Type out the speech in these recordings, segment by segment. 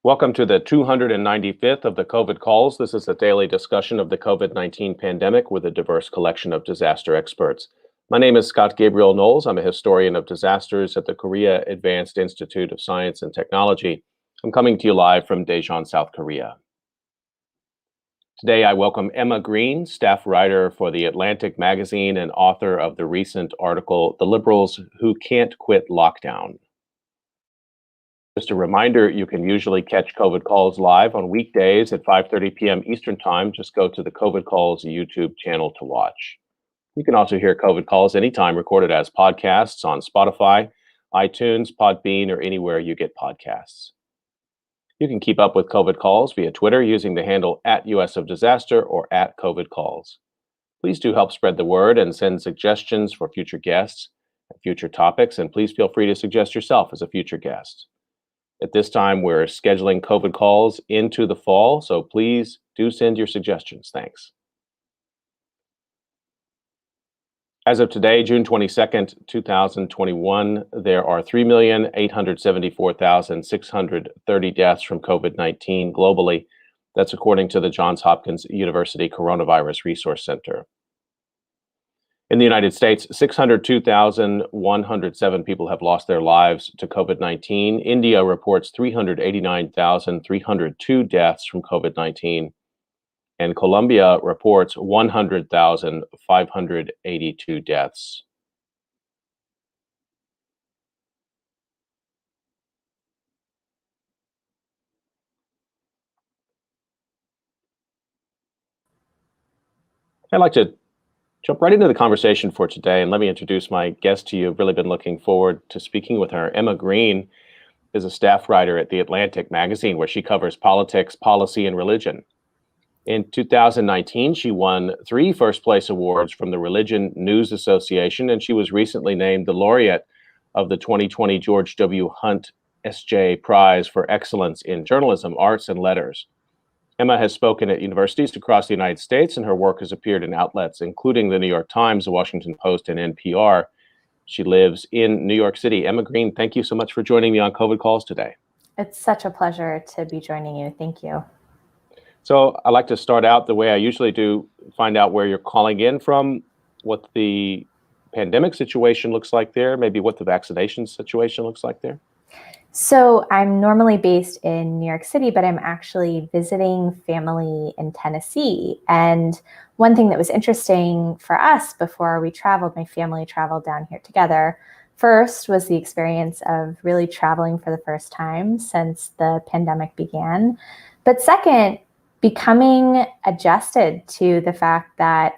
Welcome to the 295th of the COVID calls. This is a daily discussion of the COVID-19 pandemic with a diverse collection of disaster experts. My name is Scott Gabriel Knowles. I'm a historian of disasters at the Korea Advanced Institute of Science and Technology. I'm coming to you live from Daejeon, South Korea. Today, I welcome Emma Green, staff writer for The Atlantic magazine and author of the recent article, The Liberals Who Can't Quit Lockdown. Just a reminder, you can usually catch COVID Calls live on weekdays at 5:30 p.m. Eastern Time. Just go to the COVID Calls YouTube channel to watch. You can also hear COVID Calls anytime recorded as podcasts on Spotify, iTunes, Podbean, or anywhere you get podcasts. You can keep up with COVID Calls via Twitter using the handle @USOfDisaster or @COVID Calls. Please do help spread the word and send suggestions for future guests and future topics, and please feel free to suggest yourself as a future guest. At this time, we're scheduling COVID calls into the fall, so please do send your suggestions. Thanks. As of today, June 22nd, 2021, there are 3,874,630 deaths from COVID-19 globally. That's according to the Johns Hopkins University Coronavirus Resource Center. In the United States, 602,107 people have lost their lives to COVID-19. India reports 389,302 deaths from COVID-19. And Colombia reports 100,582 deaths. I'd like to jump right into the conversation for today, and let me introduce my guest to you. I've really been looking forward to speaking with her. Emma Green is a staff writer at The Atlantic magazine, where she covers politics, policy, and religion. In 2019, she won 3 first-place awards from the Religion News Association, and she was recently named the laureate of the 2020 George W. Hunt S.J. Prize for Excellence in Journalism, Arts, and Letters. Emma has spoken at universities across the United States, and her work has appeared in outlets including the New York Times, the Washington Post, and NPR. She lives in New York City. Emma Green, thank you so much for joining me on COVID Calls today. It's such a pleasure to be joining you. Thank you. So I like to start out the way I usually do, find out where you're calling in from, what the pandemic situation looks like there, maybe what the vaccination situation looks like there. So I'm normally based in New York City, but I'm actually visiting family in Tennessee. And one thing that was interesting for us before we traveled, my family traveled down here together, first was the experience of really traveling for the first time since the pandemic began. But second, becoming adjusted to the fact that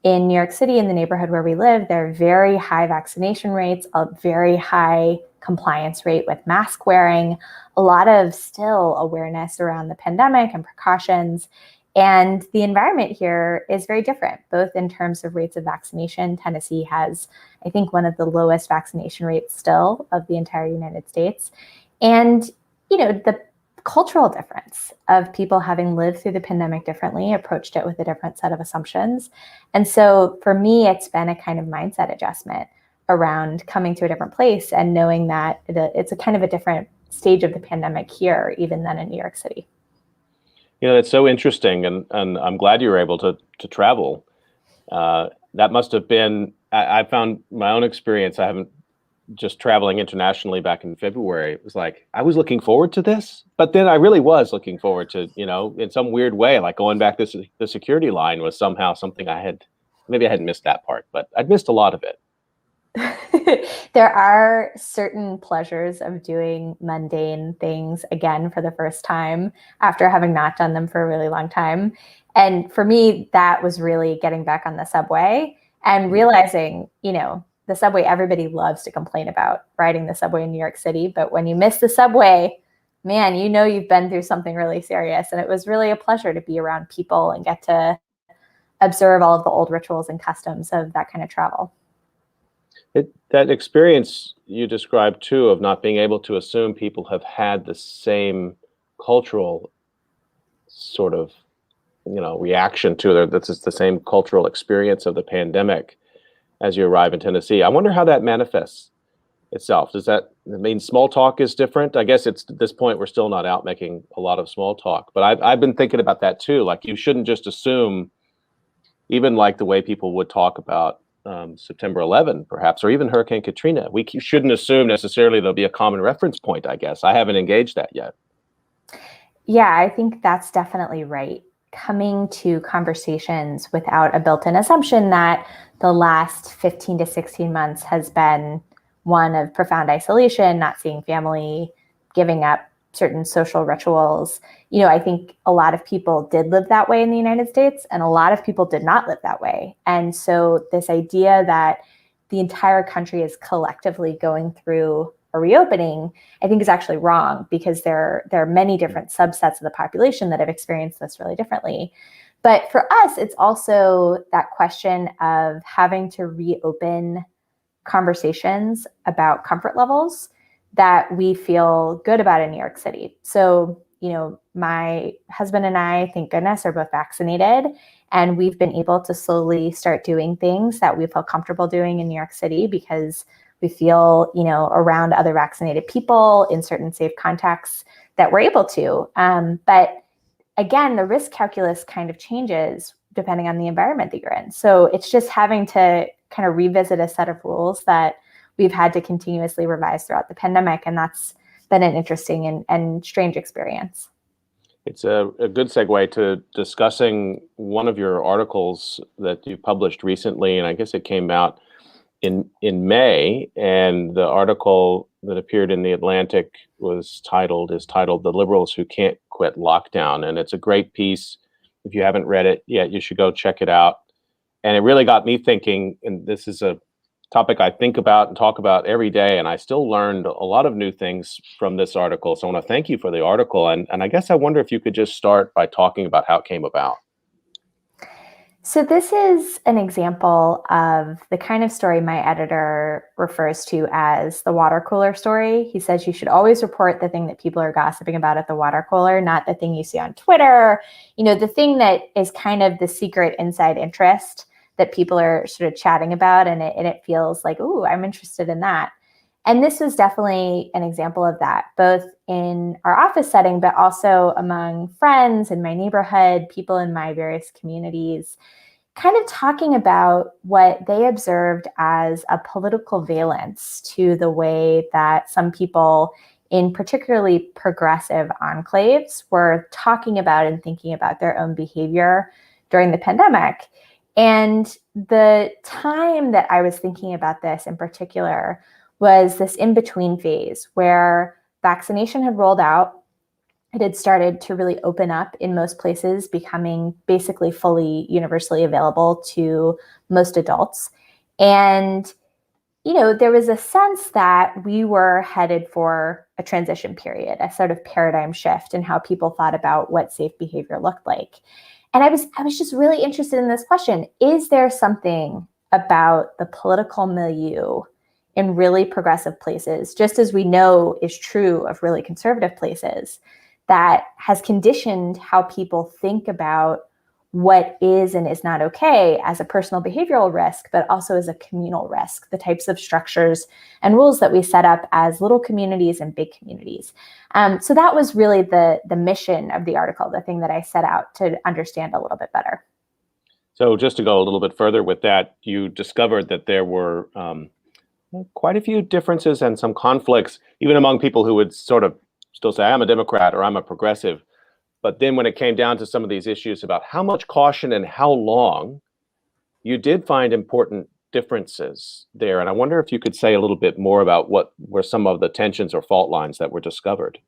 in New York City, in the neighborhood where we live, there are very high vaccination rates, a very high compliance rate with mask wearing, a lot of still awareness around the pandemic and precautions. And the environment here is very different, both in terms of rates of vaccination. Tennessee has, I think, one of the lowest vaccination rates still of the entire United States. And, the cultural difference of people having lived through the pandemic differently, approached it with a different set of assumptions. And so for me, it's been a kind of mindset adjustment around coming to a different place and knowing that it's a kind of a different stage of the pandemic here, even than in New York City. It's so interesting, and I'm glad you were able to travel. That must have been, I found my own experience, I haven't just traveling internationally back in February, it was like, I was looking forward to this, but then I really was looking forward to, in some weird way, like going back the security line was somehow something maybe I hadn't missed that part, but I'd missed a lot of it. There are certain pleasures of doing mundane things again for the first time after having not done them for a really long time. And for me, that was really getting back on the subway and realizing, the subway, everybody loves to complain about riding the subway in New York City. But when you miss the subway, man, you've been through something really serious. And it was really a pleasure to be around people and get to observe all of the old rituals and customs of that kind of travel. That experience you described too, of not being able to assume people have had the same cultural sort of, reaction to it, that's the same cultural experience of the pandemic as you arrive in Tennessee. I wonder how that manifests itself. Does that mean small talk is different? I guess it's at this point we're still not out making a lot of small talk, but I've been thinking about that too. Like you shouldn't just assume, even like the way people would talk about September 11, perhaps, or even Hurricane Katrina. We shouldn't assume necessarily there'll be a common reference point, I guess. I haven't engaged that yet. Yeah, I think that's definitely right. Coming to conversations without a built-in assumption that the last 15 to 16 months has been one of profound isolation, not seeing family, giving up certain social rituals. I think a lot of people did live that way in the United States, and a lot of people did not live that way. And so this idea that the entire country is collectively going through a reopening, I think is actually wrong, because there are many different subsets of the population that have experienced this really differently. But for us, it's also that question of having to reopen conversations about comfort levels that we feel good about in New York City. So, my husband and I, thank goodness, are both vaccinated, and we've been able to slowly start doing things that we feel comfortable doing in New York City because we feel, around other vaccinated people in certain safe contexts that we're able to. But again, the risk calculus kind of changes depending on the environment that you're in. So it's just having to kind of revisit a set of rules that we've had to continuously revise throughout the pandemic. And that's been an interesting and strange experience. It's a good segue to discussing one of your articles that you published recently, and I guess it came out in May, and the article that appeared in The Atlantic is titled "The Liberals Who Can't Quit Lockdown," and it's a great piece. If you haven't read it yet, you should go check it out. And it really got me thinking, and this is a topic I think about and talk about every day, and I still learned a lot of new things from this article. So I want to thank you for the article, and I guess I wonder if you could just start by talking about how it came about. So this is an example of the kind of story my editor refers to as the water cooler story. He says you should always report the thing that people are gossiping about at the water cooler, not the thing you see on Twitter, the thing that is kind of the secret inside interest that people are sort of chatting about, and it feels like, ooh, I'm interested in that. And this was definitely an example of that, both in our office setting, but also among friends in my neighborhood, people in my various communities, kind of talking about what they observed as a political valence to the way that some people in particularly progressive enclaves were talking about and thinking about their own behavior during the pandemic. And the time that I was thinking about this in particular was this in-between phase where vaccination had rolled out. It had started to really open up in most places, becoming basically fully universally available to most adults. And, there was a sense that we were headed for a transition period, a sort of paradigm shift in how people thought about what safe behavior looked like. And I was just really interested in this question. Is there something about the political milieu in really progressive places, just as we know is true of really conservative places, that has conditioned how people think about what is and is not okay as a personal behavioral risk, but also as a communal risk, the types of structures and rules that we set up as little communities and big communities. So that was really the mission of the article, the thing that I set out to understand a little bit better. So just to go a little bit further with that, you discovered that there were quite a few differences and some conflicts, even among people who would sort of still say, I'm a Democrat or I'm a progressive. But then when it came down to some of these issues about how much caution and how long, you did find important differences there. And I wonder if you could say a little bit more about what were some of the tensions or fault lines that were discovered.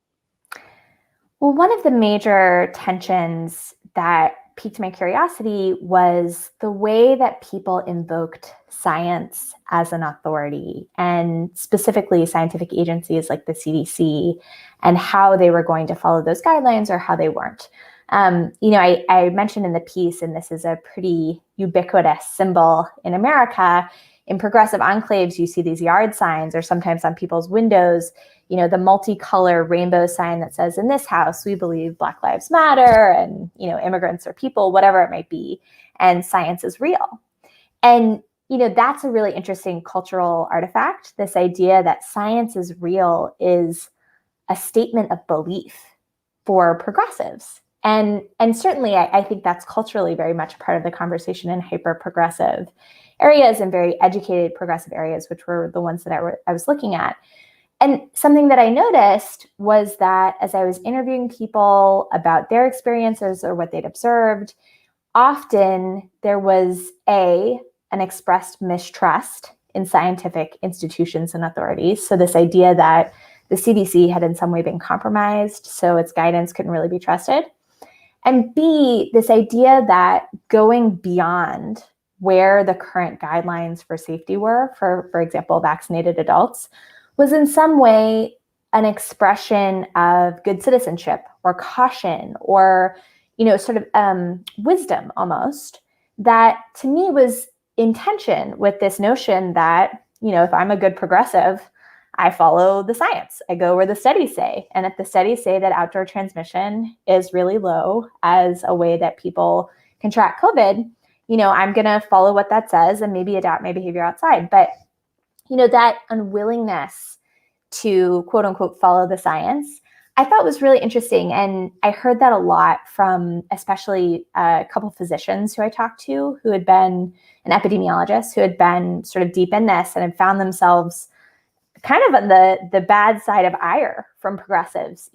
Well, one of the major tensions that piqued my curiosity was the way that people invoked science as an authority, and specifically scientific agencies like the CDC, and how they were going to follow those guidelines or how they weren't. I mentioned in the piece, and this is a pretty ubiquitous symbol in America, in progressive enclaves, you see these yard signs, or sometimes on people's windows, the multicolor rainbow sign that says, in this house, we believe Black Lives Matter, and, immigrants are people, whatever it might be, and science is real. And that's a really interesting cultural artifact. This idea that science is real is a statement of belief for progressives. And certainly I think that's culturally very much part of the conversation in hyper progressive areas and very educated progressive areas, which were the ones that I was looking at. And something that I noticed was that as I was interviewing people about their experiences or what they'd observed, often there was an expressed mistrust in scientific institutions and authorities. So this idea that the CDC had in some way been compromised, so its guidance couldn't really be trusted. And B, this idea that going beyond where the current guidelines for safety were, for example, vaccinated adults, was in some way an expression of good citizenship or caution or, sort of wisdom almost, that to me was in tension with this notion that, if I'm a good progressive, I follow the science. I go where the studies say. And if the studies say that outdoor transmission is really low as a way that people can track COVID, I'm going to follow what that says and maybe adapt my behavior outside. But, that unwillingness to quote unquote follow the science, I thought was really interesting. And I heard that a lot from especially a couple of physicians who I talked to who had been an epidemiologist who had been sort of deep in this and had found themselves kind of on the bad side of ire from progressives.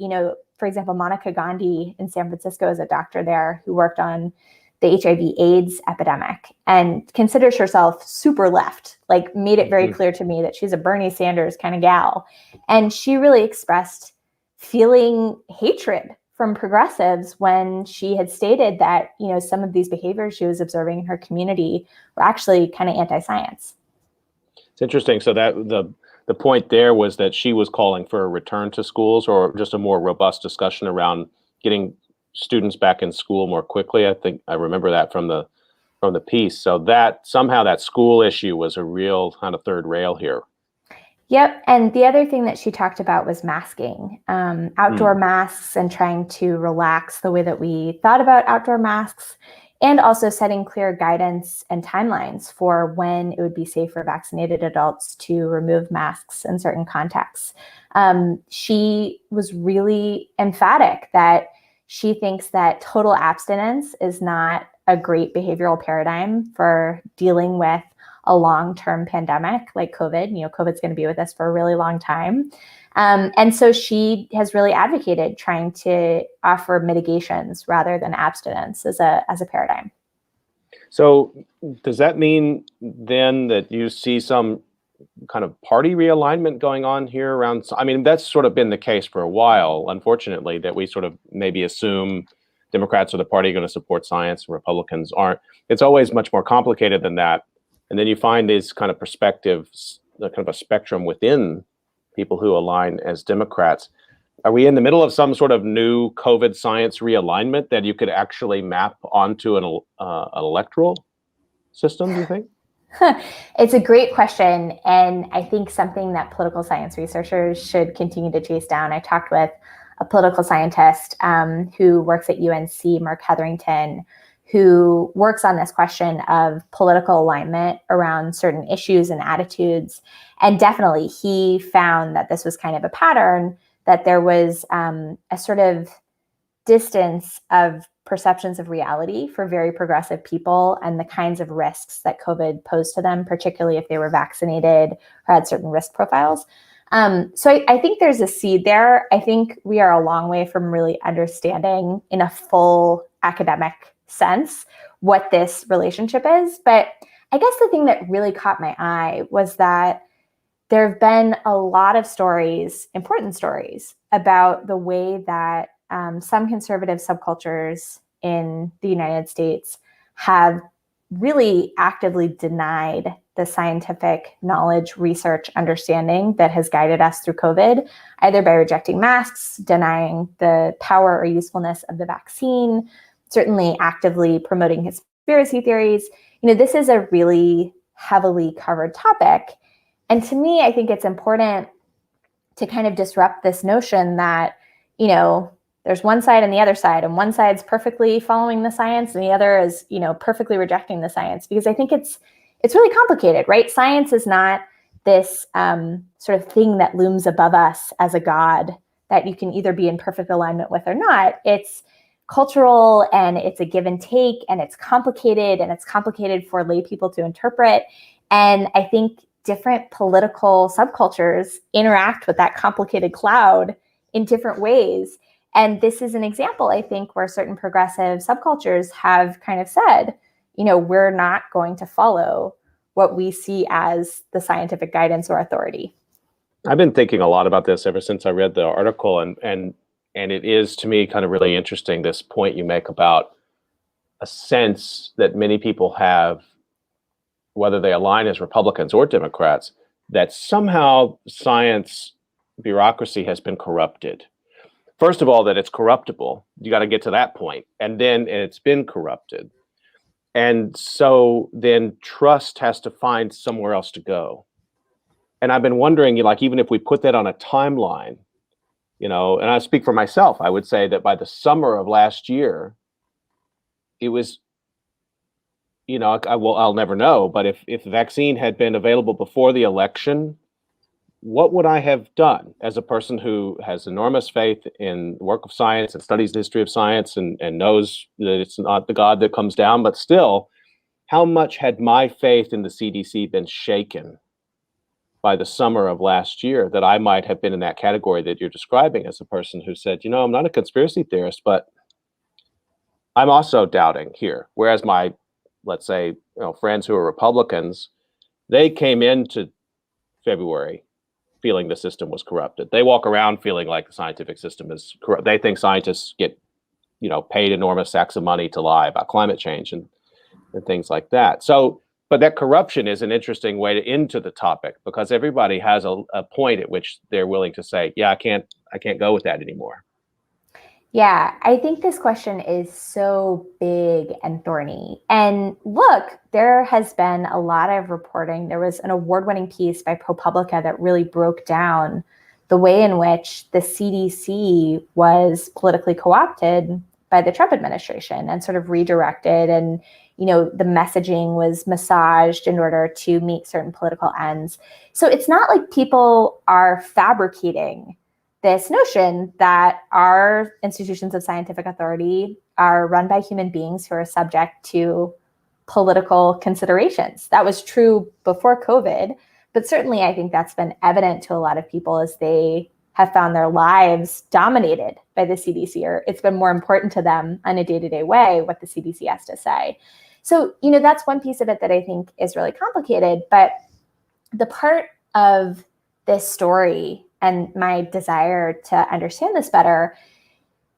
For example, Monica Gandhi in San Francisco is a doctor there who worked on the HIV/AIDS epidemic and considers herself super left, like made it very clear to me that she's a Bernie Sanders kind of gal. And she really expressed feeling hatred from progressives when she had stated that, some of these behaviors she was observing in her community were actually kind of anti-science. It's interesting. So that the point there was that she was calling for a return to schools or just a more robust discussion around getting students back in school more quickly. I think I remember that from the piece. So that somehow that school issue was a real kind of third rail here. Yep. And the other thing that she talked about was masking, outdoor masks and trying to relax the way that we thought about outdoor masks, and also setting clear guidance and timelines for when it would be safe for vaccinated adults to remove masks in certain contexts. She was really emphatic that she thinks that total abstinence is not a great behavioral paradigm for dealing with a long-term pandemic like COVID. COVID's going to be with us for a really long time. And so she has really advocated trying to offer mitigations rather than abstinence as a paradigm. So does that mean then that you see some kind of party realignment going on here around? I mean, that's sort of been the case for a while, unfortunately, that we sort of maybe assume Democrats are the party going to support science and Republicans aren't. It's always much more complicated than that. And then you find these kind of perspectives, kind of a spectrum within people who align as Democrats. Are we in the middle of some sort of new COVID science realignment that you could actually map onto an electoral system, do you think? It's a great question. And I think something that political science researchers should continue to chase down. I talked with a political scientist who works at UNC, Mark Hetherington, who works on this question of political alignment around certain issues and attitudes. And definitely he found that this was kind of a pattern, that there was a sort of distance of perceptions of reality for very progressive people and the kinds of risks that COVID posed to them, particularly if they were vaccinated or had certain risk profiles. So I think there's a seed there. I think we are a long way from really understanding in a full academic sense what this relationship is. But I guess the thing that really caught my eye was that there have been a lot of stories, important stories, about the way that some conservative subcultures in the United States have really actively denied the scientific knowledge, research, understanding that has guided us through COVID, either by rejecting masks, denying the power or usefulness of the vaccine, certainly actively promoting conspiracy theories. This is a really heavily covered topic. And to me, I think it's important to kind of disrupt this notion that, there's one side and the other side, and one side's perfectly following the science and the other is, perfectly rejecting the science, because I think it's it's really complicated, right? Science is not this sort of thing that looms above us as a god that you can either be in perfect alignment with or not. It's cultural, and it's a give and take, and it's complicated for lay people to interpret. And I think different political subcultures interact with that complicated cloud in different ways. And this is an example, I think, where certain progressive subcultures have kind of said, we're not going to follow what we see as the scientific guidance or authority. I've been thinking a lot about this ever since I read the article, and it is, to me, kind of really interesting, this point you make about a sense that many people have, whether they align as Republicans or Democrats, that somehow science bureaucracy has been corrupted. First of all, that it's corruptible. You got to get to that point. And then it's been corrupted. And so then trust has to find somewhere else to go. And I've been wondering, even if we put that on a timeline, and I speak for myself, I would say that by the summer of last year, it was, I'll never know, but if the vaccine had been available before the election, what would I have done as a person who has enormous faith in the work of science and studies the history of science and knows that it's not the God that comes down, but still, how much had my faith in the CDC been shaken by the summer of last year that I might have been in that category that you're describing as a person who said, I'm not a conspiracy theorist, but I'm also doubting here. Whereas my, let's say, friends who are Republicans, they came into February feeling the system was corrupted. They walk around feeling like the scientific system is corrupt. They think scientists get, paid enormous sacks of money to lie about climate change and things like that. So, but that corruption is an interesting way to into the topic, because everybody has a point at which they're willing to say, yeah, I can't go with that anymore. Yeah, I think this question is so big and thorny. And look, there has been a lot of reporting. There was an award-winning piece by ProPublica that really broke down the way in which the CDC was politically co-opted by the Trump administration and sort of redirected, and the messaging was massaged in order to meet certain political ends. So it's not like people are fabricating this notion that our institutions of scientific authority are run by human beings who are subject to political considerations. That was true before COVID, but certainly I think that's been evident to a lot of people as they have found their lives dominated by the CDC, or it's been more important to them on a day-to-day way what the CDC has to say. So, that's one piece of it that I think is really complicated, but the part of this story and my desire to understand this better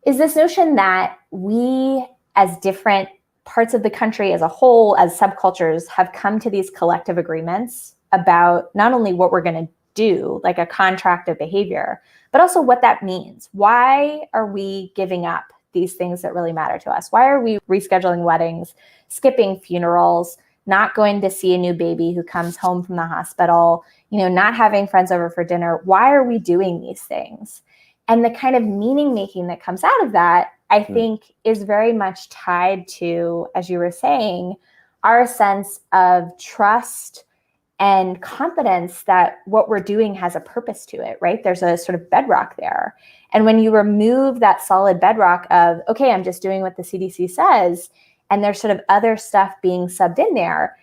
is this notion that we, as different parts of the country as a whole, as subcultures, have come to these collective agreements about not only what we're going to do, like a contract of behavior, but also what that means. Why are we giving up these things that really matter to us? Why are we rescheduling weddings, skipping funerals, not going to see a new baby who comes home from the hospital, not having friends over for dinner? Why are we doing these things? And the kind of meaning making that comes out of that, I think, is very much tied to, as you were saying, our sense of trust and confidence that what we're doing has a purpose to it, right? There's a sort of bedrock there. And when you remove that solid bedrock of, okay, I'm just doing what the CDC says, and there's sort of other stuff being subbed in there,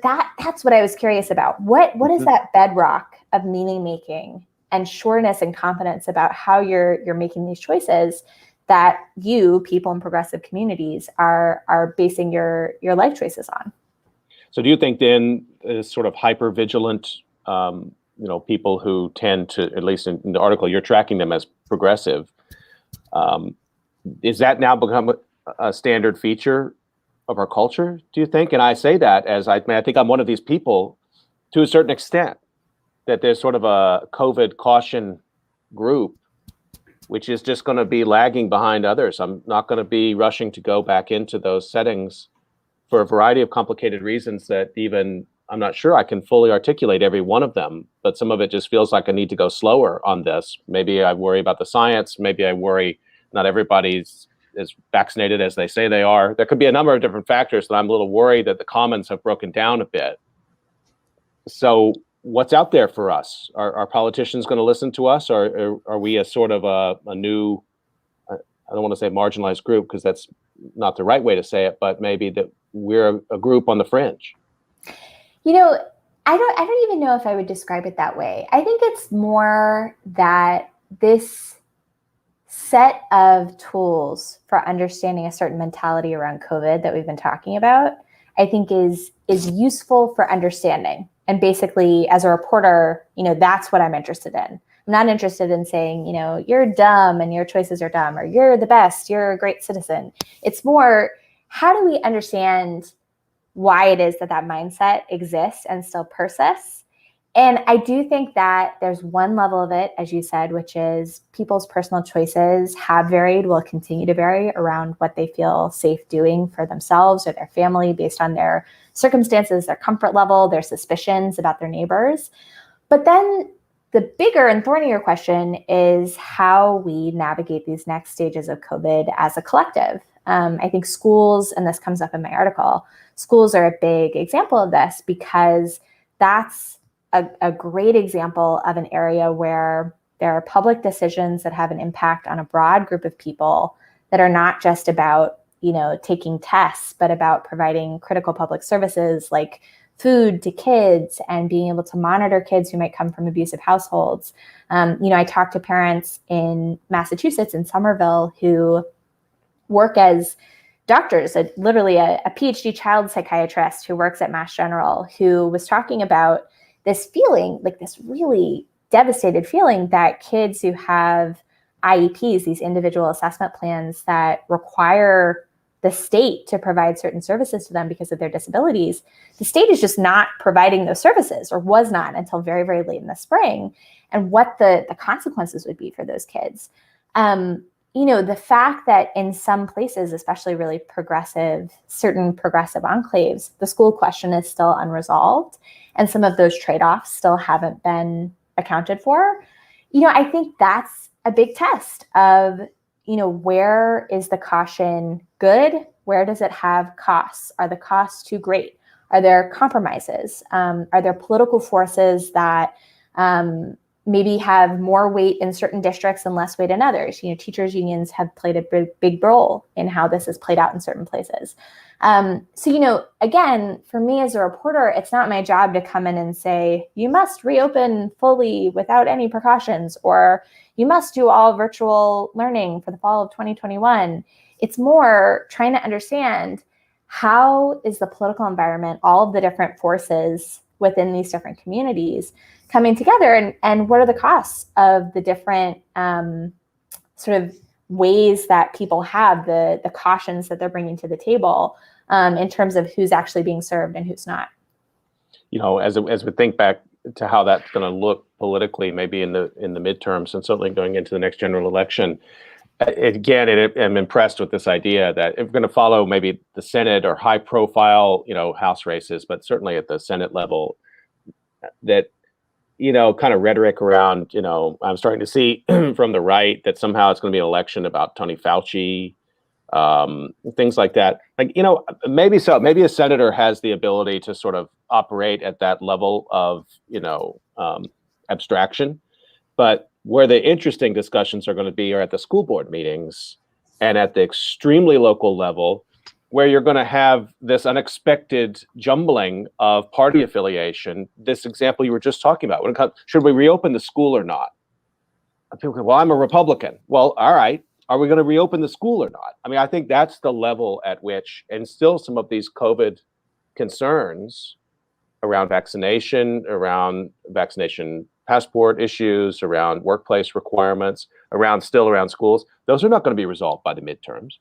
that's what I was curious about. What is that bedrock of meaning making and sureness and confidence about how you're making these choices that you, people in progressive communities, are basing your life choices on? So do you think then sort of hyper-vigilant, people who tend to, at least in the article, you're tracking them as progressive, is that now become a standard feature of our culture, do you think? And I say that as I think I'm one of these people to a certain extent, that there's sort of a COVID caution group, which is just going to be lagging behind others. I'm not going to be rushing to go back into those settings for a variety of complicated reasons that even I'm not sure I can fully articulate every one of them, but some of it just feels like I need to go slower on this. Maybe I worry about the science. Maybe I worry not everybody's as vaccinated as they say they are. There could be a number of different factors that I'm a little worried that the commons have broken down a bit. So what's out there for us? Are politicians going to listen to us, or are we a sort of a new, I don't want to say marginalized group because that's not the right way to say it, but maybe that we're a group on the fringe? You know, I don't even know if I would describe it that way. I think it's more that this set of tools for understanding a certain mentality around COVID that we've been talking about, I think is useful for understanding. And basically, as a reporter, that's what I'm interested in. I'm not interested in saying, you're dumb and your choices are dumb, or you're the best, you're a great citizen. It's more, how do we understand why it is that mindset exists and still persists? And I do think that there's one level of it, as you said, which is people's personal choices have varied, will continue to vary around what they feel safe doing for themselves or their family based on their circumstances, their comfort level, their suspicions about their neighbors. But then the bigger and thornier question is how we navigate these next stages of COVID as a collective. I think schools, and this comes up in my article, schools are a big example of this because that's a great example of an area where there are public decisions that have an impact on a broad group of people that are not just about, taking tests, but about providing critical public services like food to kids and being able to monitor kids who might come from abusive households. I talked to parents in Massachusetts, in Somerville, who work as doctors, literally a PhD child psychiatrist who works at Mass General, who was talking about this feeling, like this really devastated feeling that kids who have IEPs, these individual assessment plans that require the state to provide certain services to them because of their disabilities, the state is just not providing those services, or was not until very, very late in the spring, and what the consequences would be for those kids. The fact that in some places, especially really certain progressive enclaves, the school question is still unresolved, and some of those trade-offs still haven't been accounted for. I think that's a big test of, where is the caution good? Where does it have costs? Are the costs too great? Are there compromises? Are there political forces that maybe have more weight in certain districts and less weight in others? Teachers unions have played a big role in how this has played out in certain places. Again, for me as a reporter, it's not my job to come in and say, you must reopen fully without any precautions, or you must do all virtual learning for the fall of 2021. It's more trying to understand, how is the political environment, all of the different forces within these different communities coming together, and what are the costs of the different sort of ways that people have the cautions that they're bringing to the table in terms of who's actually being served and who's not. As we think back to how that's going to look politically, maybe in the midterms and certainly going into the next general election, again, I'm impressed with this idea that if we're going to follow maybe the Senate or high profile, House races, but certainly at the Senate level, that kind of rhetoric around, I'm starting to see from the right that somehow it's going to be an election about Tony Fauci, things like that. Like, maybe so. Maybe a senator has the ability to sort of operate at that level of, abstraction. But where the interesting discussions are going to be are at the school board meetings and at the extremely local level, where you're going to have this unexpected jumbling of party affiliation. This example you were just talking about, when it comes, should we reopen the school or not? People go, well, I'm a Republican. Well, all right. Are we going to reopen the school or not? I mean, I think that's the level at which, and still some of these COVID concerns around vaccination passport issues, around workplace requirements, around schools, those are not going to be resolved by the midterms.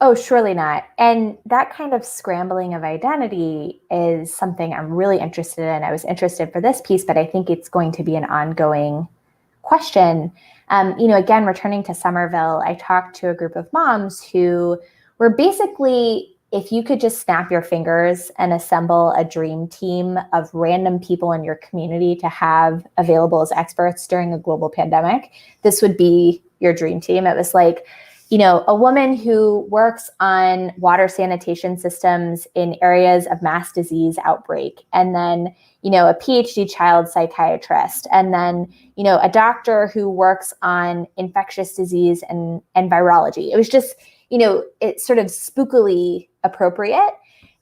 Oh, surely not. And that kind of scrambling of identity is something I'm really interested in. I was interested for this piece, but I think it's going to be an ongoing question. Again, returning to Somerville, I talked to a group of moms who were basically, if you could just snap your fingers and assemble a dream team of random people in your community to have available as experts during a global pandemic, this would be your dream team. It was like, a woman who works on water sanitation systems in areas of mass disease outbreak, and then, a PhD child psychiatrist, and then, a doctor who works on infectious disease and virology. It was just, it's sort of spookily appropriate.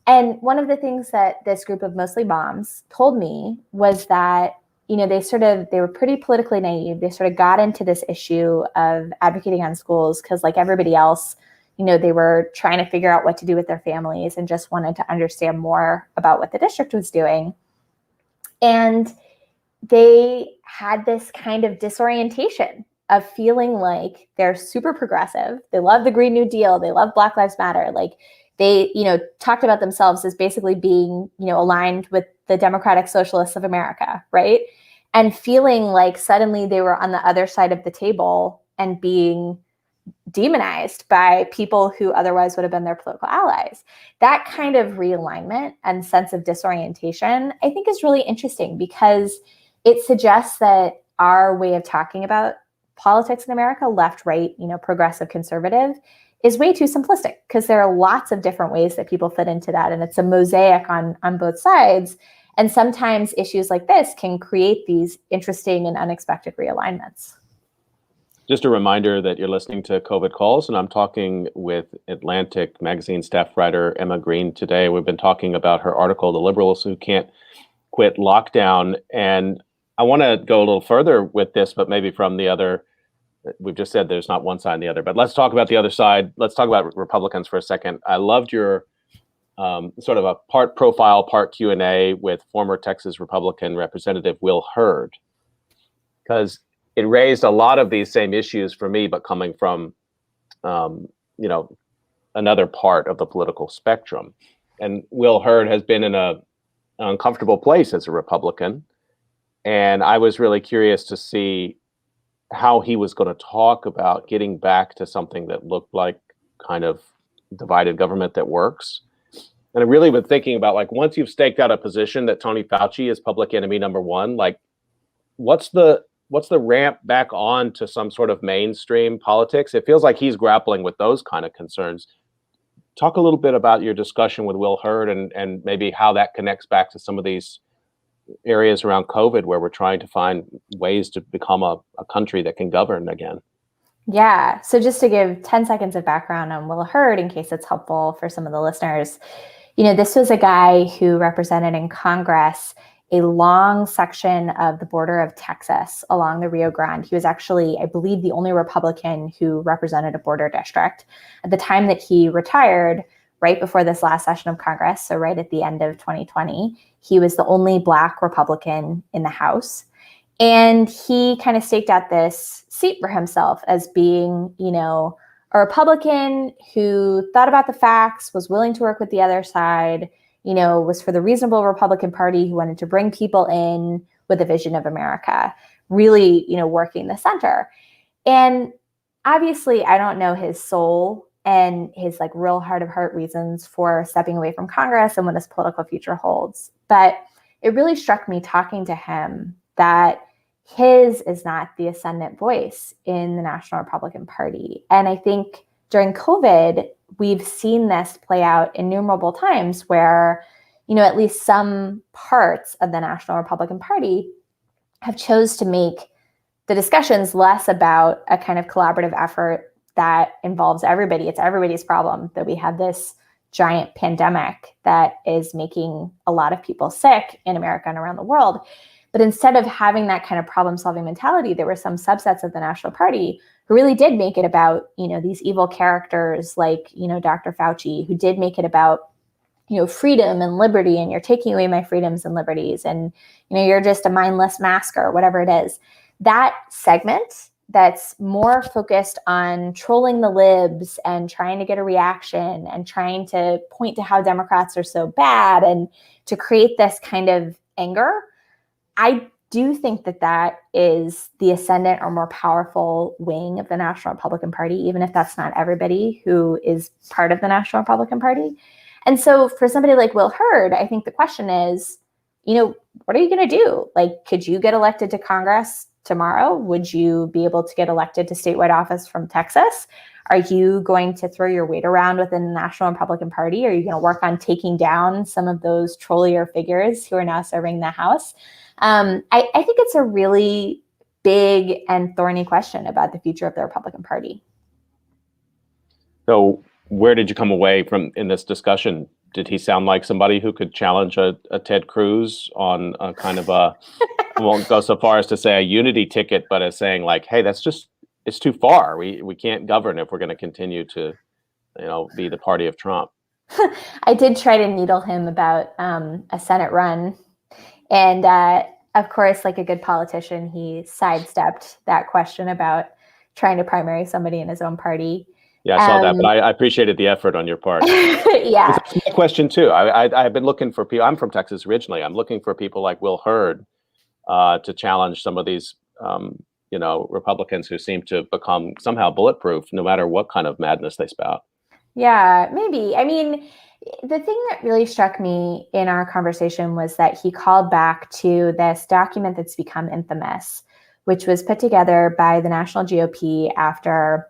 And one of the things that this group of mostly moms told me was that they were pretty politically naive. They sort of got into this issue of advocating on schools because, like everybody else, they were trying to figure out what to do with their families and just wanted to understand more about what the district was doing. And they had this kind of disorientation of feeling like they're super progressive. They love the Green New Deal. They love Black Lives Matter. Like they, talked about themselves as basically being, aligned with the Democratic Socialists of America, right? And feeling like suddenly they were on the other side of the table and being demonized by people who otherwise would have been their political allies. That kind of realignment and sense of disorientation, I think, is really interesting because it suggests that our way of talking about politics in America, left, right, progressive, conservative, is way too simplistic because there are lots of different ways that people fit into that. And it's a mosaic on both sides. And sometimes issues like this can create these interesting and unexpected realignments. Just a reminder that you're listening to COVID Calls, and I'm talking with Atlantic Magazine staff writer Emma Green today. We've been talking about her article, The Liberals Who Can't Quit Lockdown. And I want to go a little further with this, but maybe from the other. We've just said there's not one side and the other, but let's talk about the other side. Let's talk about Republicans for a second. I loved your sort of a part profile, part Q&A with former Texas Republican Representative Will Hurd, because it raised a lot of these same issues for me, but coming from, another part of the political spectrum. And Will Hurd has been in an uncomfortable place as a Republican. And I was really curious to see how he was going to talk about getting back to something that looked like kind of divided government that works. And I really been thinking about, like, once you've staked out a position that Tony Fauci is public enemy number one, like, what's the ramp back on to some sort of mainstream politics? It feels like he's grappling with those kind of concerns. Talk a little bit about your discussion with Will Hurd and maybe how that connects back to some of these areas around COVID where we're trying to find ways to become a country that can govern again. Yeah. So just to give 10 seconds of background on Will Hurd, in case it's helpful for some of the listeners, this was a guy who represented in Congress a long section of the border of Texas along the Rio Grande. He was actually, I believe, the only Republican who represented a border district. At the time that he retired, right before this last session of Congress, so right at the end of 2020, he was the only Black Republican in the House. And he kind of staked out this seat for himself as being, a Republican who thought about the facts, was willing to work with the other side, was for the reasonable Republican Party who wanted to bring people in with a vision of America, really, working the center. And obviously, I don't know his soul and his real heart of heart reasons for stepping away from Congress and what his political future holds. But it really struck me talking to him that his is not the ascendant voice in the National Republican Party. And I think during COVID, we've seen this play out innumerable times where, at least some parts of the National Republican Party have chose to make the discussions less about a kind of collaborative effort that involves everybody. It's everybody's problem that we have this giant pandemic that is making a lot of people sick in America and around the world. But instead of having that kind of problem-solving mentality, there were some subsets of the National Party who really did make it about, these evil characters like, Dr. Fauci, who did make it about, freedom and liberty, and you're taking away my freedoms and liberties, and, you're just a mindless masker, whatever it is. That segment that's more focused on trolling the libs and trying to get a reaction and trying to point to how Democrats are so bad and to create this kind of anger, I do think that is the ascendant or more powerful wing of the National Republican Party, even if that's not everybody who is part of the National Republican Party. And so for somebody like Will Hurd, I think the question is, what are you going to do? Could you get elected to Congress tomorrow? Would you be able to get elected to statewide office from Texas? Are you going to throw your weight around within the National Republican Party? Are you going to work on taking down some of those trollier figures who are now serving the House? I think it's a really big and thorny question about the future of the Republican Party. So where did you come away from in this discussion? Did he sound like somebody who could challenge a Ted Cruz on a kind of a, I won't go so far as to say a unity ticket, but as saying like, hey, it's too far. We can't govern if we're going to continue to, be the party of Trump. I did try to needle him about a Senate run. And of course, like a good politician, he sidestepped that question about trying to primary somebody in his own party. Yeah, I saw that, but I appreciated the effort on your part. Yeah. That's my question too. I've been looking for people. I'm from Texas originally. I'm looking for people like Will Hurd to challenge some of these, Republicans who seem to become somehow bulletproof no matter what kind of madness they spout. Yeah, maybe. I mean, the thing that really struck me in our conversation was that he called back to this document that's become infamous, which was put together by the National GOP after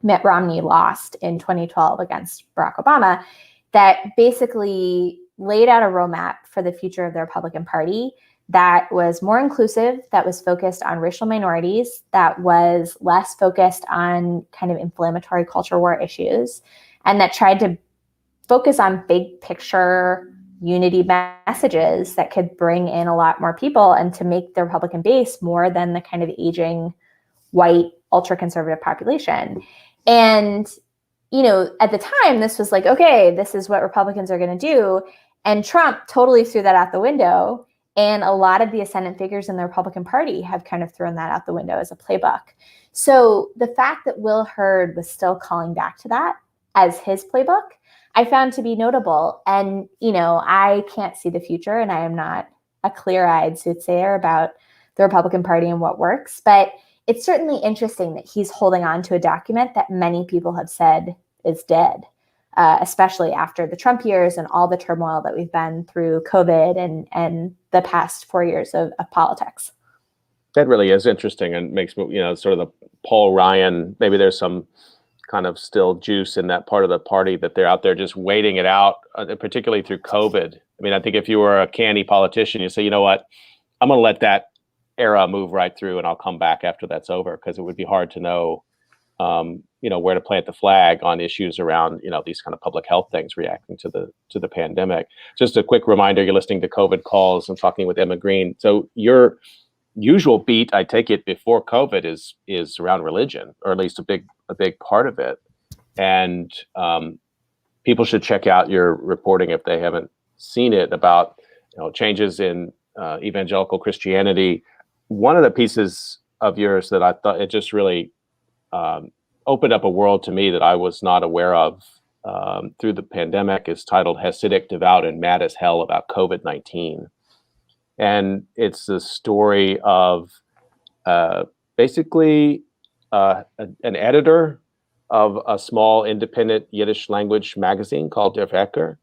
Mitt Romney lost in 2012 against Barack Obama, that basically laid out a roadmap for the future of the Republican Party that was more inclusive, that was focused on racial minorities, that was less focused on kind of inflammatory culture war issues, and that tried to focus on big picture unity messages that could bring in a lot more people and to make the Republican base more than the kind of aging white ultra conservative population. And, at the time, this was like, okay, this is what Republicans are going to do. And Trump totally threw that out the window. And a lot of the ascendant figures in the Republican Party have kind of thrown that out the window as a playbook. So the fact that Will Hurd was still calling back to that as his playbook, I found to be notable. And, I can't see the future, and I am not a clear-eyed soothsayer about the Republican Party and what works. But it's certainly interesting that he's holding on to a document that many people have said is dead, especially after the Trump years and all the turmoil that we've been through COVID and the past 4 years of politics. That really is interesting and makes me, sort of the Paul Ryan, maybe there's some kind of still juice in that part of the party that they're out there just waiting it out, particularly through COVID. I mean, I think if you were a canny politician, you say, you know what, I'm going to let that era move right through and I'll come back after that's over, because it would be hard to know, where to plant the flag on issues around, these kind of public health things reacting to the pandemic. Just a quick reminder, you're listening to COVID Calls and talking with Emma Green. So your usual beat, I take it, before COVID is around religion, or at least a big part of it. And people should check out your reporting if they haven't seen it about changes in evangelical Christianity. One of the pieces of yours that I thought it just really opened up a world to me that I was not aware of through the pandemic is titled Hasidic Devout and Mad as Hell About COVID-19. And it's the story of basically an editor of a small independent Yiddish language magazine called Der Wecker,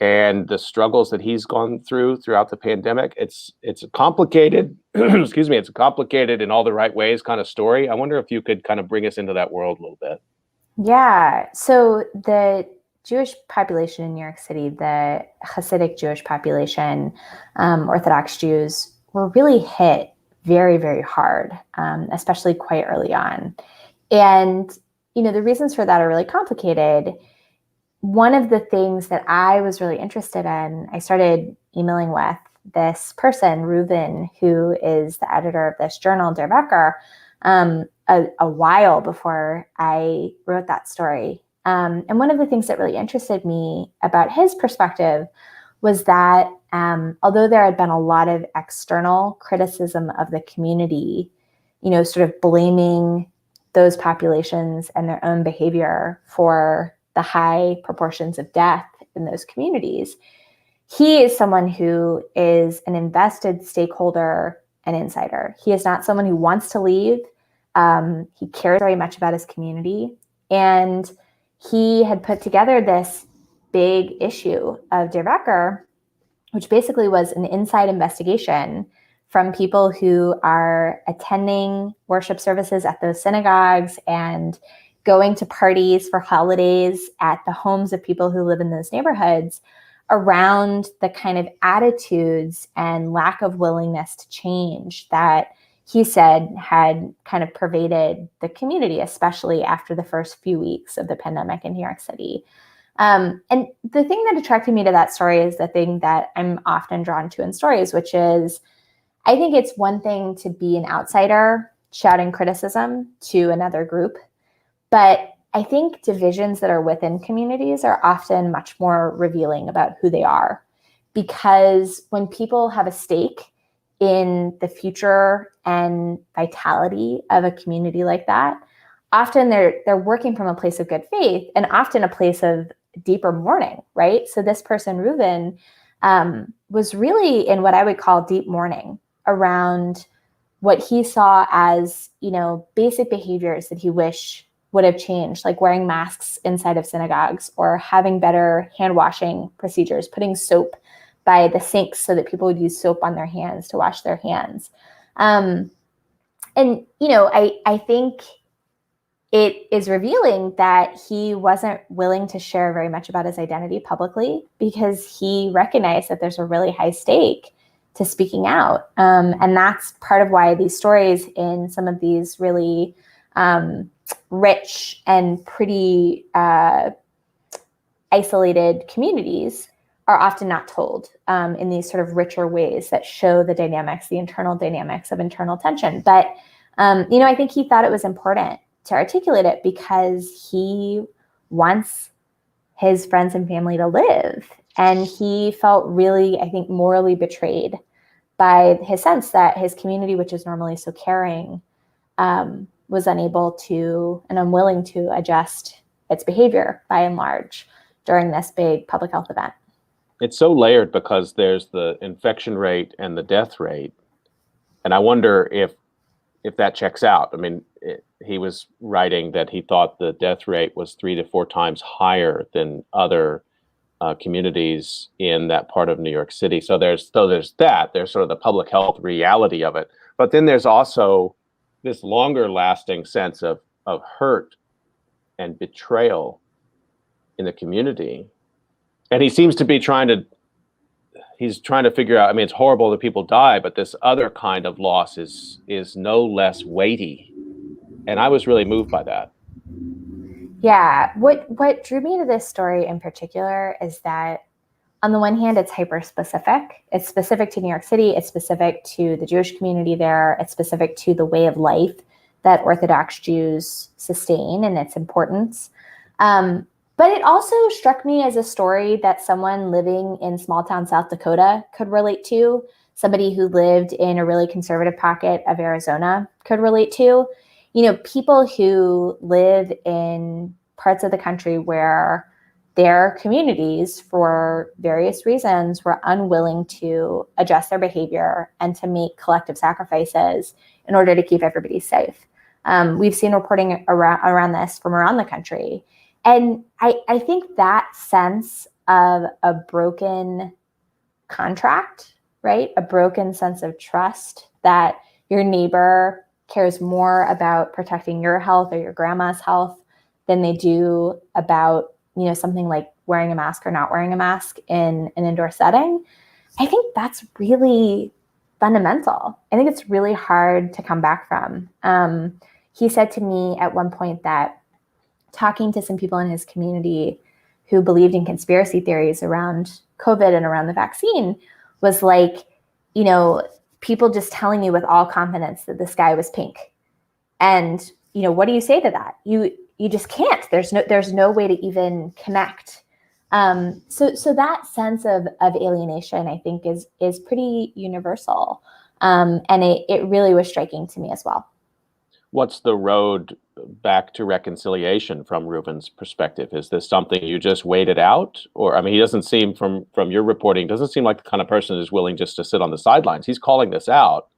and the struggles that he's gone throughout the pandemic. It's a complicated, excuse me, it's a complicated in all the right ways kind of story. I wonder if you could kind of bring us into that world a little bit. Yeah. So the Jewish population in New York City, the Hasidic Jewish population, Orthodox Jews, were really hit very, very hard, especially quite early on. And, the reasons for that are really complicated. One of the things that I was really interested in, I started emailing with this person, Reuven, who is the editor of this journal, Der Wecker, a while before I wrote that story. And one of the things that really interested me about his perspective was that although there had been a lot of external criticism of the community, sort of blaming those populations and their own behavior for the high proportions of death in those communities, he is someone who is an invested stakeholder and insider. He is not someone who wants to leave. He cares very much about his community. And he had put together this big issue of Der Wecker, which basically was an inside investigation from people who are attending worship services at those synagogues and going to parties for holidays at the homes of people who live in those neighborhoods around the kind of attitudes and lack of willingness to change that he said had kind of pervaded the community, especially after the first few weeks of the pandemic in New York City. And the thing that attracted me to that story is the thing that I'm often drawn to in stories, which is I think it's one thing to be an outsider shouting criticism to another group, but I think divisions that are within communities are often much more revealing about who they are, because when people have a stake in the future and vitality of a community like that, often they're working from a place of good faith and often a place of deeper mourning, right? So this person, Reuven, was really in what I would call deep mourning around what he saw as, basic behaviors that he wished would have changed, like wearing masks inside of synagogues or having better hand washing procedures, putting soap by the sinks so that people would use soap on their hands to wash their hands. I think it is revealing that he wasn't willing to share very much about his identity publicly because he recognized that there's a really high stake to speaking out. And that's part of why these stories in some of these really rich and pretty isolated communities are often not told in these sort of richer ways that show the dynamics, the internal dynamics of internal tension. But, I think he thought it was important to articulate it because he wants his friends and family to live. And he felt really, I think, morally betrayed by his sense that his community, which is normally so caring, was unable to and unwilling to adjust its behavior by and large during this big public health event. It's so layered because there's the infection rate and the death rate. And I wonder if that checks out. I mean, he was writing that he thought the death rate was 3 to 4 times higher than other communities in that part of New York City. So there's that. There's sort of the public health reality of it. But then there's also this longer lasting sense of hurt and betrayal in the community. And he seems to be trying to figure out, I mean, it's horrible that people die, but this other kind of loss is no less weighty. And I was really moved by that. Yeah. What drew me to this story in particular is that on the one hand, it's hyper specific. It's specific to New York City. It's specific to the Jewish community there. It's specific to the way of life that Orthodox Jews sustain and its importance. But it also struck me as a story that someone living in small town South Dakota could relate to. Somebody who lived in a really conservative pocket of Arizona could relate to. People who live in parts of the country where their communities, for various reasons, were unwilling to adjust their behavior and to make collective sacrifices in order to keep everybody safe. We've seen reporting around this from around the country. And I think that sense of a broken contract, right? A broken sense of trust that your neighbor cares more about protecting your health or your grandma's health than they do about, something like wearing a mask or not wearing a mask in an indoor setting. I think that's really fundamental. I think it's really hard to come back from. He said to me at one point that talking to some people in his community who believed in conspiracy theories around COVID and around the vaccine was like, people just telling you with all confidence that the sky was pink. And, what do you say to that? You just can't. There's no way to even connect. So that sense of alienation, I think, is pretty universal. And it really was striking to me as well. What's the road back to reconciliation from Reuven's perspective? Is this something you just waited out? Or, I mean, he doesn't seem, from your reporting, doesn't seem like the kind of person who's willing just to sit on the sidelines. He's calling this out.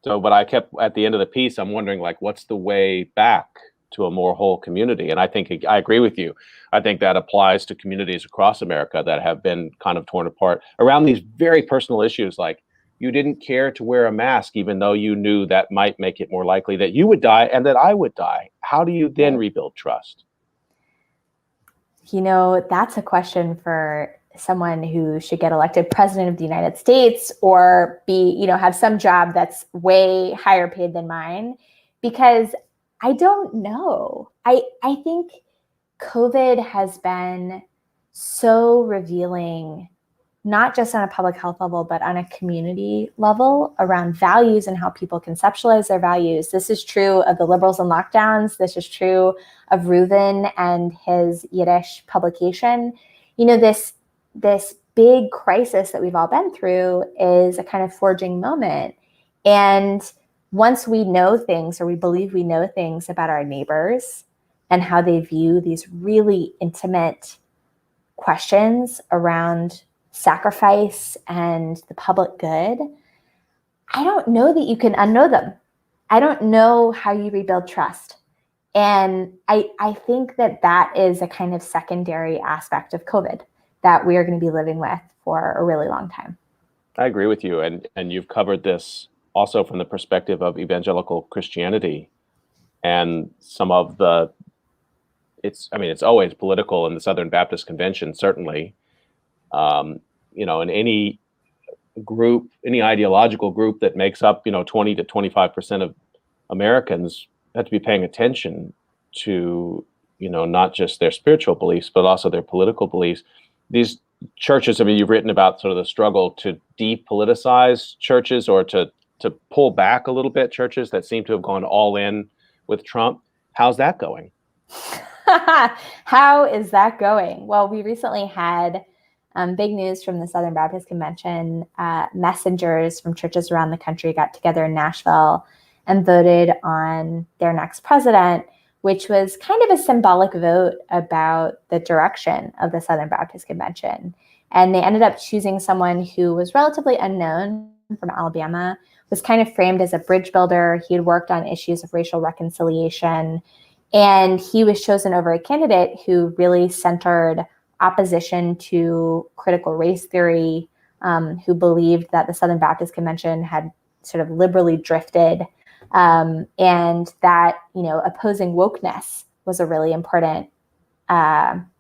So, but I kept, at the end of the piece, I'm wondering, like, what's the way back to a more whole community? And I think, I agree with you. I think that applies to communities across America that have been kind of torn apart around these very personal issues like you didn't care to wear a mask, even though you knew that might make it more likely that you would die and that I would die. How do you then rebuild trust? That's a question for someone who should get elected president of the United States or have some job that's way higher paid than mine, because I don't know. I think COVID has been so revealing, not just on a public health level, but on a community level around values and how people conceptualize their values. This is true of the liberals and lockdowns. This is true of Reuven and his Yiddish publication. This big crisis that we've all been through is a kind of forging moment. And once we know things, or we believe we know things about our neighbors and how they view these really intimate questions around sacrifice and the public good, I don't know that you can unknow them. I don't know how you rebuild trust. And I think that is a kind of secondary aspect of COVID that we are going to be living with for a really long time. I agree with you. And you've covered this also from the perspective of evangelical Christianity and some of the, it's always political in the Southern Baptist Convention, certainly. In any group, any ideological group that makes up, 20 to 25% of Americans have to be paying attention to, not just their spiritual beliefs, but also their political beliefs. These churches, you've written about sort of the struggle to depoliticize churches or to pull back a little bit churches that seem to have gone all in with Trump. How's that going? How is that going? Well, we recently had big news from the Southern Baptist Convention. Messengers from churches around the country got together in Nashville and voted on their next president, which was kind of a symbolic vote about the direction of the Southern Baptist Convention. And they ended up choosing someone who was relatively unknown, from Alabama, was kind of framed as a bridge builder. He had worked on issues of racial reconciliation, and he was chosen over a candidate who really centered opposition to critical race theory, who believed that the Southern Baptist Convention had sort of liberally drifted, and that opposing wokeness was a really important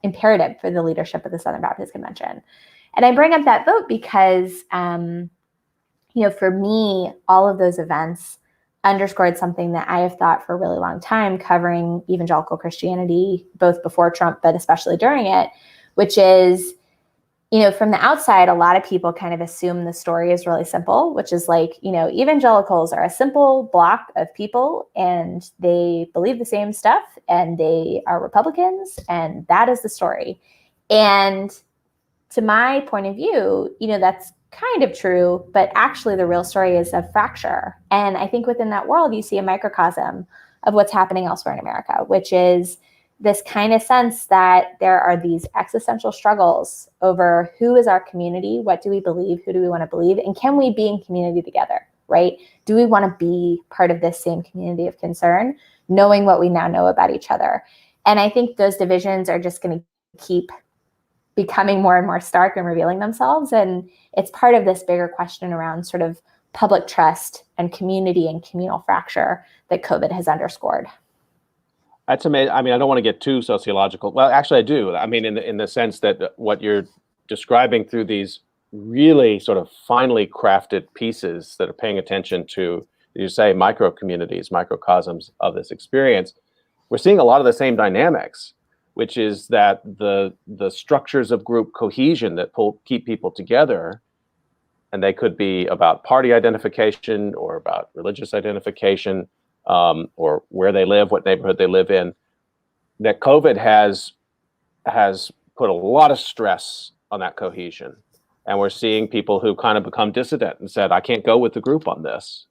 imperative for the leadership of the Southern Baptist Convention. And I bring up that vote because, for me, all of those events underscored something that I have thought for a really long time, covering evangelical Christianity, both before Trump, but especially during it, which is, from the outside, a lot of people kind of assume the story is really simple, which is like, evangelicals are a simple block of people and they believe the same stuff and they are Republicans, and that is the story. And to my point of view, that's kind of true, but actually the real story is a fracture. And I think within that world, you see a microcosm of what's happening elsewhere in America, which is this kind of sense that there are these existential struggles over who is our community, what do we believe, who do we want to believe, and can we be in community together, right? Do we want to be part of this same community of concern, knowing what we now know about each other? And I think those divisions are just going to keep becoming more and more stark and revealing themselves. And it's part of this bigger question around sort of public trust and community and communal fracture that COVID has underscored. That's amazing. I don't want to get too sociological. Well, actually, I do. In the sense that what you're describing through these really sort of finely crafted pieces that are paying attention to, you say, micro communities, microcosms of this experience, we're seeing a lot of the same dynamics, which is that the structures of group cohesion that keep people together, and they could be about party identification or about religious identification, or where they live, what neighborhood they live in, that COVID has put a lot of stress on that cohesion. And we're seeing people who kind of become dissident and said, I can't go with the group on this.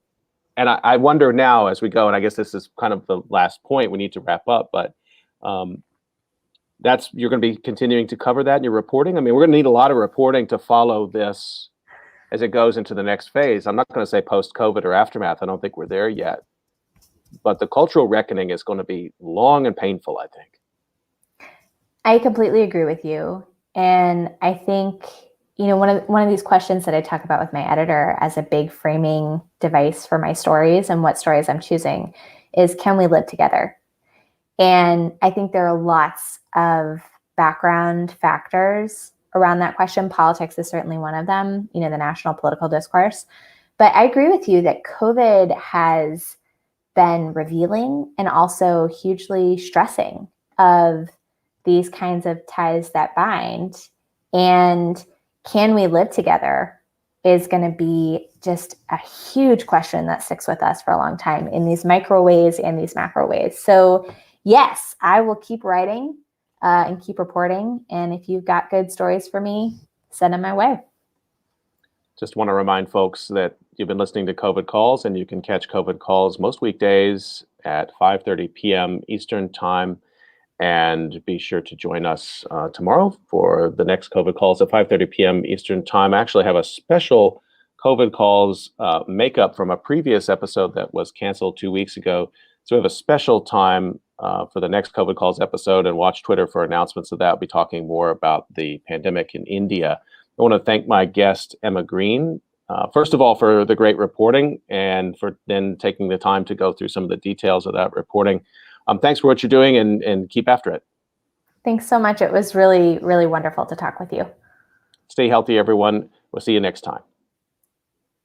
And I wonder now as we go, and I guess this is kind of the last point, we need to wrap up, but you're going to be continuing to cover that in your reporting. We're going to need a lot of reporting to follow this as it goes into the next phase. I'm not going to say post-COVID or aftermath. I don't think we're there yet. But the cultural reckoning is going to be long and painful, I think. I completely agree with you. And I think, one of these questions that I talk about with my editor as a big framing device for my stories and what stories I'm choosing is, can we live together? And I think there are lots of background factors around that question. Politics is certainly one of them, the national political discourse. But I agree with you that COVID has been revealing and also hugely stressing of these kinds of ties that bind. And can we live together is going to be just a huge question that sticks with us for a long time in these micro ways and these macro ways. So yes, I will keep writing and keep reporting. And if you've got good stories for me, send them my way. Just want to remind folks that you've been listening to COVID Calls, and you can catch COVID Calls most weekdays at 5:30 p.m. Eastern Time. And be sure to join us tomorrow for the next COVID Calls at 5:30 p.m. Eastern Time. I actually have a special COVID Calls makeup from a previous episode that was canceled 2 weeks ago. So we have a special time for the next COVID Calls episode, and watch Twitter for announcements of that. We'll be talking more about the pandemic in India. I want to thank my guest, Emma Green, first of all, for the great reporting, and for then taking the time to go through some of the details of that reporting. Thanks for what you're doing, and keep after it. Thanks so much. It was really, really wonderful to talk with you. Stay healthy, everyone. We'll see you next time.